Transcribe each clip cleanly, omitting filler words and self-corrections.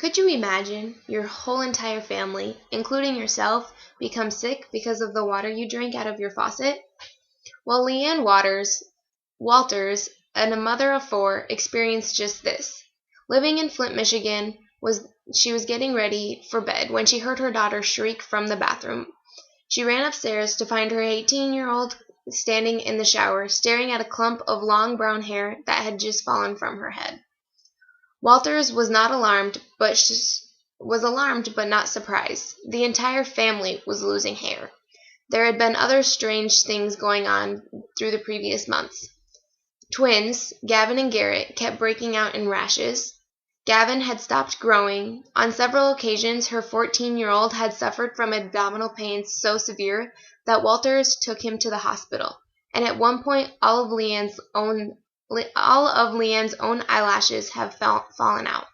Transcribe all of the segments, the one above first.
Could you imagine your whole entire family, including yourself, become sick because of the water you drink out of your faucet? Well, Leanne Walters, and a mother of four, experienced just this. Living in Flint, Michigan, she was getting ready for bed when she heard her daughter shriek from the bathroom. She ran upstairs to find her 18-year-old standing in the shower, staring at a clump of long brown hair that had just fallen from her head. Walters was alarmed, but not surprised. The entire family was losing hair. There had been other strange things going on through the previous months. Twins, Gavin and Garrett, kept breaking out in rashes. Gavin had stopped growing. On several occasions, her 14-year-old had suffered from abdominal pains so severe that Walters took him to the hospital. And at one point, all of Leanne's own eyelashes have fallen out.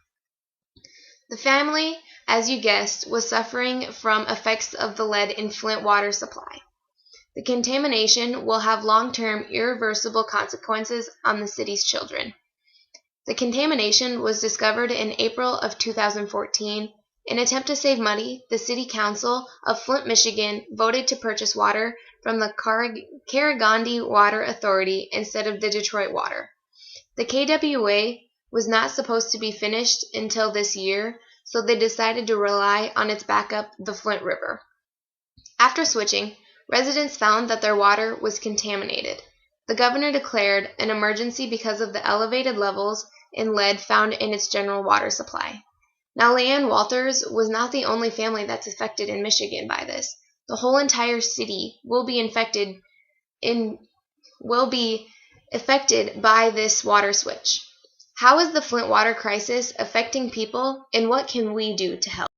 The family, as you guessed, was suffering from effects of the lead in Flint water supply. The contamination will have long-term, irreversible consequences on the city's children. The contamination was discovered in April of 2014. In an attempt to save money, the City Council of Flint, Michigan voted to purchase water from the Karagandhi Water Authority instead of the Detroit Water. The KWA was not supposed to be finished until this year, so they decided to rely on its backup, the Flint River. After switching, residents found that their water was contaminated. The governor declared an emergency because of the elevated levels in lead found in its general water supply. Now, Leanne Walters was not the only family that's affected in Michigan by this. The whole entire city will be affected by this water switch. How is the Flint water crisis affecting people, and what can we do to help?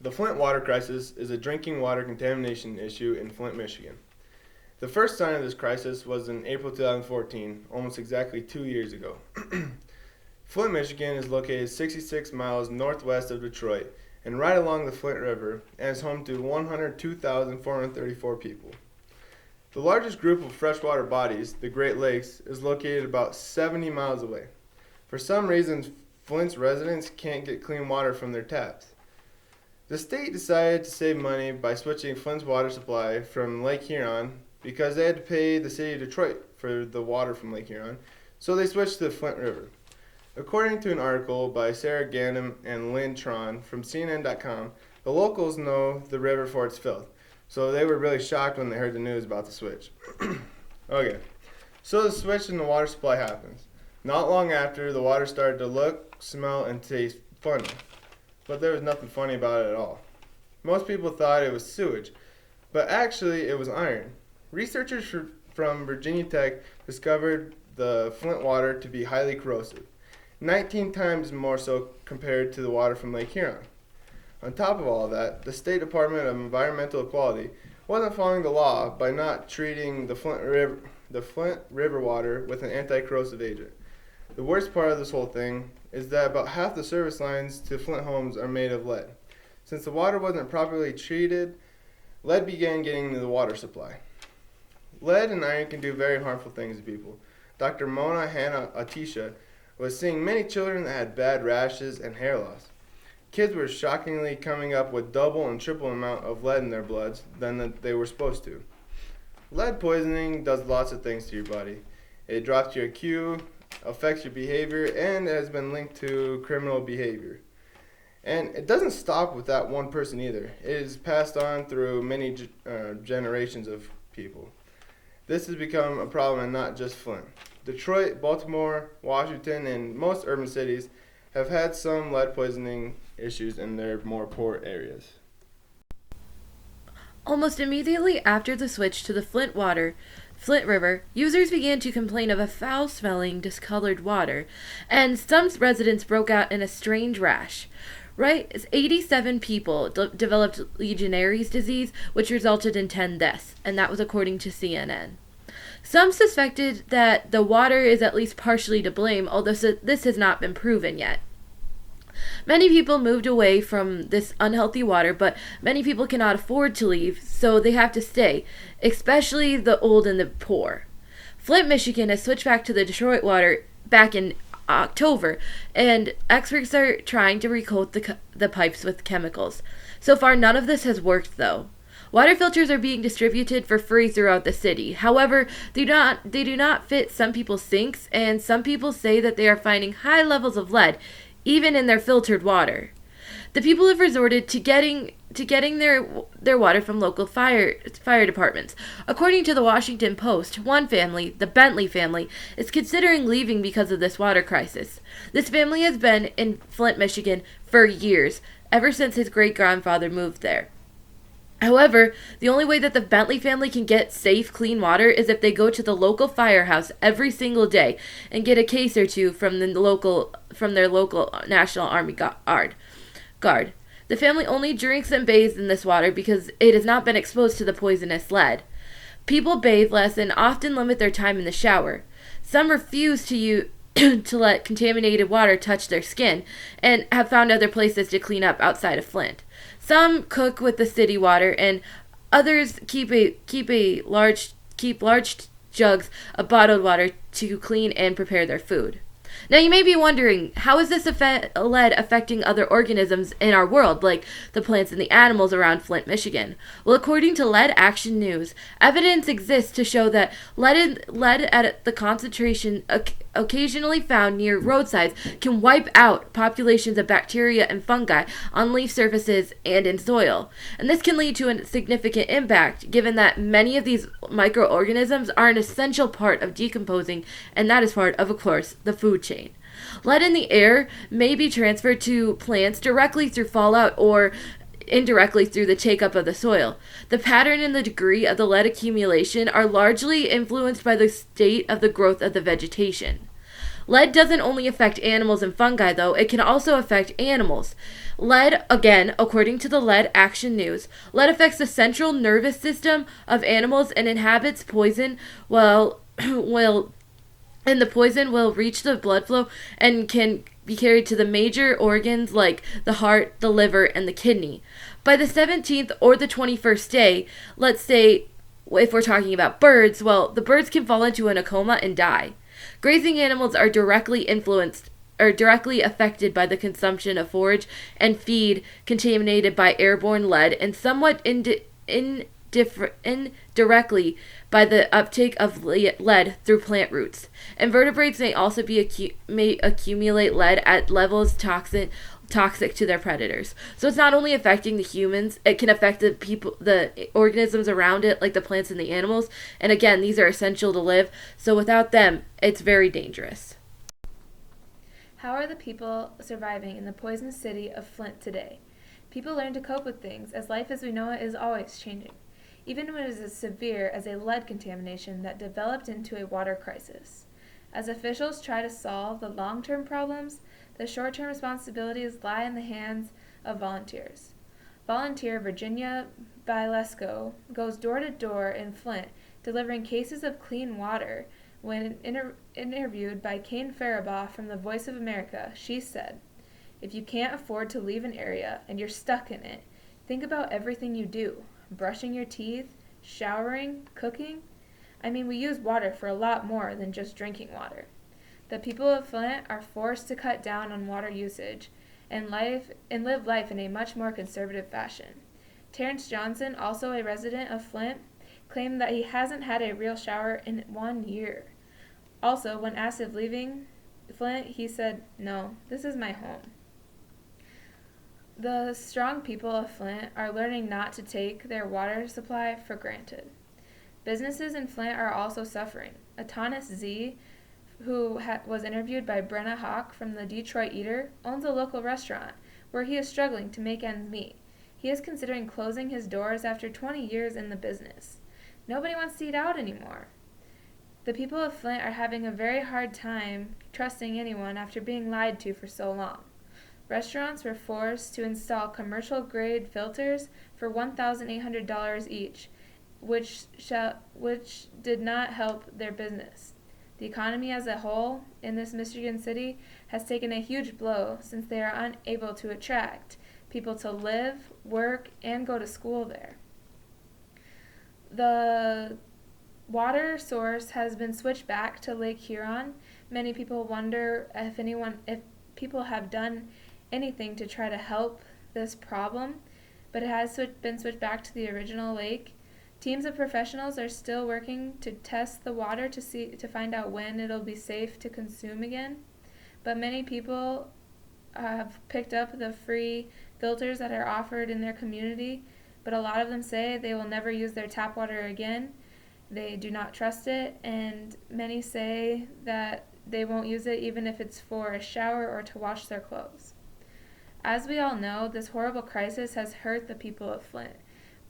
The Flint water crisis is a drinking water contamination issue in Flint, Michigan. The first sign of this crisis was in April 2014, almost exactly 2 years ago. Flint, Michigan is located 66 miles northwest of Detroit and right along the Flint River, and is home to 102,434 people. The largest group of freshwater bodies, the Great Lakes, is located about 70 miles away. For some reason, Flint's residents can't get clean water from their taps. The state decided to save money by switching Flint's water supply from Lake Huron because they had to pay the city of Detroit for the water from Lake Huron, so they switched to the Flint River. According to an article by Sarah Ganem and Lynn Tron from CNN.com, the locals know the river for its filth, so they were really shocked when they heard the news about the switch. Okay, so the switch in the water supply happens. Not long after, the water started to look, smell, and taste funny, but there was nothing funny about it at all. Most people thought it was sewage, but actually it was iron. Researchers from Virginia Tech discovered the Flint water to be highly corrosive, 19 times more so compared to the water from Lake Huron. On top of all of that, the State Department of Environmental Quality wasn't following the law by not treating the Flint River water with an anti-corrosive agent. The worst part of this whole thing is that about half the service lines to Flint homes are made of lead. Since the water wasn't properly treated, lead began getting into the water supply. Lead and iron can do very harmful things to people. Dr. Mona Hanna-Attisha was seeing many children that had bad rashes and hair loss. Kids were shockingly coming up with double and triple amount of lead in their bloods than they were supposed to. Lead poisoning does lots of things to your body. It drops your IQ, affects your behavior, and has been linked to criminal behavior. And it doesn't stop with that one person either. It is passed on through many generations of people. This has become a problem in not just Flint. Detroit, Baltimore, Washington, and most urban cities have had some lead poisoning issues in their more poor areas. Almost immediately after the switch to the Flint River, users began to complain of a foul-smelling, discolored water, and some residents broke out in a strange rash. 87 people developed Legionnaire's disease, which resulted in 10 deaths, and that was according to CNN. Some suspected that the water is at least partially to blame, although this has not been proven yet. Many people moved away from this unhealthy water, but many people cannot afford to leave, so they have to stay, especially the old and the poor. Flint, Michigan has switched back to the Detroit water back in October, and experts are trying to recoat the pipes with chemicals. So far, none of this has worked, though. Water filters are being distributed for free throughout the city. However, they do not fit some people's sinks, and some people say that they are finding high levels of lead even in their filtered water. The people have resorted to getting their water from local fire departments. According to the Washington Post, one family, the Bentley family, is considering leaving because of this water crisis. This family has been in Flint, Michigan for years, ever since his great-grandfather moved there. However, the only way that the Bentley family can get safe, clean water is if they go to the local firehouse every single day and get a case or two from their local National Army Guard. The family only drinks and bathes in this water because it has not been exposed to the poisonous lead. People bathe less and often limit their time in the shower. Some refuse to let contaminated water touch their skin and have found other places to clean up outside of Flint. Some cook with the city water, and others keep large jugs of bottled water to clean and prepare their food. Now, you may be wondering, how is this lead affecting other organisms in our world, like the plants and the animals around Flint, Michigan? Well, according to Lead Action News, evidence exists to show that lead at the concentration occasionally found near roadsides can wipe out populations of bacteria and fungi on leaf surfaces and in soil. And this can lead to a significant impact, given that many of these microorganisms are an essential part of decomposing, and that is part of course, the food chain. Lead in the air may be transferred to plants directly through fallout or indirectly through the take-up of the soil. The pattern and the degree of the lead accumulation are largely influenced by the state of the growth of the vegetation. Lead doesn't only affect animals and fungi, though. It can also affect animals. Lead, again, according to the Lead Action News, lead affects the central nervous system of animals and inhabits poison and the poison will reach the blood flow and can be carried to the major organs like the heart, the liver, and the kidney. By the 17th or the 21st day, let's say, if we're talking about birds, well, the birds can fall into a coma and die. Grazing animals are directly affected by the consumption of forage and feed contaminated by airborne lead, and somewhat indirectly by the uptake of lead through plant roots. Invertebrates may also may accumulate lead at levels toxic to their predators. So it's not only affecting the humans, it can affect the organisms around it, like the plants and the animals. And again, these are essential to live, so without them, it's very dangerous. How are the people surviving in the poisonous city of Flint today? People learn to cope with things, as life as we know it is always changing, even when it is as severe as a lead contamination that developed into a water crisis. As officials try to solve the long-term problems, the short-term responsibilities lie in the hands of volunteers. Volunteer Virginia Bilesko goes door to door in Flint delivering cases of clean water. When interviewed by Kane Faribaugh from the Voice of America, she said, "If you can't afford to leave an area and you're stuck in it, think about everything you do. Brushing your teeth, showering, cooking. I mean, we use water for a lot more than just drinking water." The people of Flint are forced to cut down on water usage and live life in a much more conservative fashion. Terrence Johnson, also a resident of Flint, claimed that he hasn't had a real shower in 1 year. Also, when asked if leaving Flint, he said, "No, this is my home." The strong people of Flint are learning not to take their water supply for granted. Businesses in Flint are also suffering. Atanas Z, who was interviewed by Brenna Hawk from the Detroit Eater, owns a local restaurant where he is struggling to make ends meet. He is considering closing his doors after 20 years in the business. Nobody wants to eat out anymore. The people of Flint are having a very hard time trusting anyone after being lied to for so long. Restaurants were forced to install commercial-grade filters for $1,800 each, which did not help their business. The economy as a whole in this Michigan city has taken a huge blow since they are unable to attract people to live, work, and go to school there. The water source has been switched back to Lake Huron Many people wonder if people have done anything to try to help this problem, but it has been switched back to the original lake. Teams of professionals are still working to test the water to find out when it'll be safe to consume again. But many people have picked up the free filters that are offered in their community, but a lot of them say they will never use their tap water again. They do not trust it, and many say that they won't use it even if it's for a shower or to wash their clothes. As we all know, this horrible crisis has hurt the people of Flint,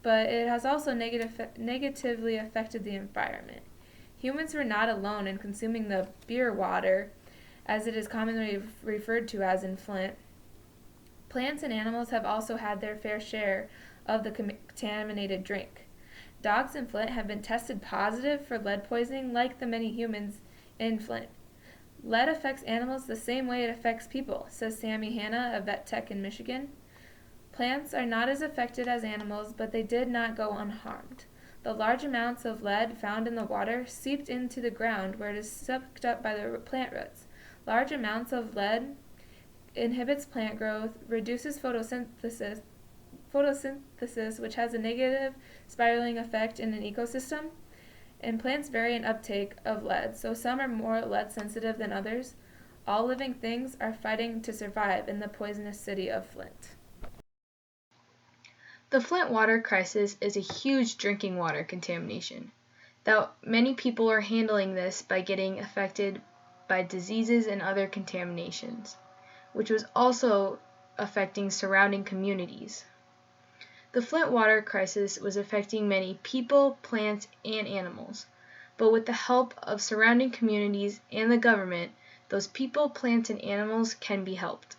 but it has also negatively affected the environment. Humans were not alone in consuming the beer water, as it is commonly referred to as in Flint. Plants and animals have also had their fair share of the contaminated drink. Dogs in Flint have been tested positive for lead poisoning, like the many humans in Flint. Lead affects animals the same way it affects people, says Sammy Hanna of Vet Tech in Michigan. Plants are not as affected as animals, but they did not go unharmed. The large amounts of lead found in the water seeped into the ground where it is sucked up by the plant roots. Large amounts of lead inhibits plant growth, reduces photosynthesis, which has a negative spiraling effect in an ecosystem. And plants vary in uptake of lead, so some are more lead sensitive than others. All living things are fighting to survive in the poisonous city of Flint. The Flint water crisis is a huge drinking water contamination. Though many people are handling this by getting affected by diseases and other contaminations, which was also affecting surrounding communities. The Flint water crisis was affecting many people, plants, and animals, but with the help of surrounding communities and the government, those people, plants, and animals can be helped.